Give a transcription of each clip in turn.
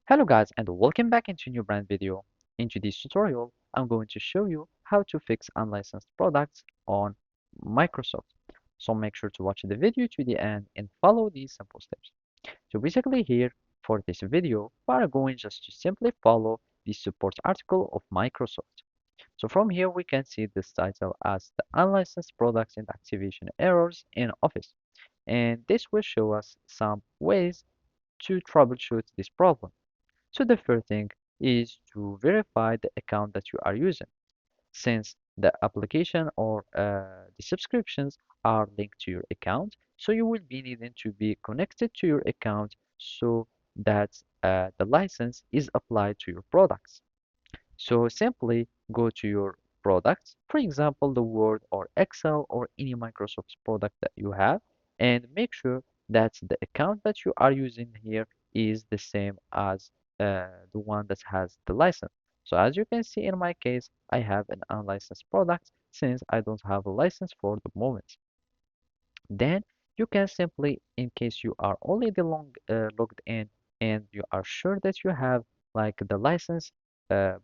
Hello guys and welcome back into a new brand video. In today's tutorial, I'm going to show you how to fix unlicensed products on Microsoft. So make sure to watch the video to the end and follow these simple steps. So basically here for this video, we are going just to simply follow the support article of Microsoft. So from here we can see this title as the unlicensed products and activation errors in Office. And this will show us some ways to troubleshoot this problem. So the first thing is to verify the account that you are using. Since the application or the subscriptions are linked to your account, so you will be needing to be connected to your account so that the license is applied to your products. So simply go to your products, for example, the Word or Excel or any Microsoft product that you have, and make sure that the account that you are using here is the same as the one that has the license. So as you can see in my case, I have an unlicensed product since I don't have a license for the moment. Then you can simply, in case you are already logged in and you are sure that you have like the license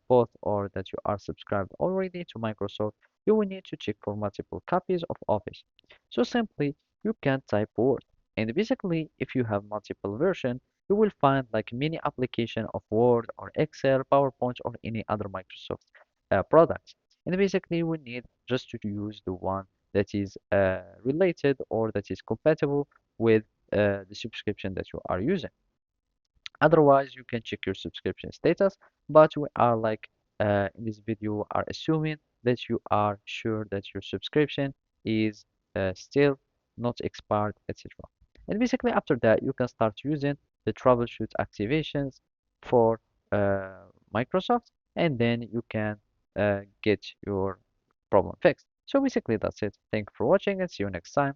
both or that you are subscribed already to Microsoft, you will need to check for multiple copies of Office. So simply you can type Word. And basically, if you have multiple version, you will find like many application of Word or Excel, PowerPoint, or any other Microsoft products. And basically, we need just to use the one that is related or that is compatible with the subscription that you are using. Otherwise, you can check your subscription status, but we are like in this video are assuming that you are sure that your subscription is still not expired, etc. And basically after that, you can start using the troubleshoot activations for Microsoft, and then you can get your problem fixed. So basically that's it. Thank you for watching and see you next time.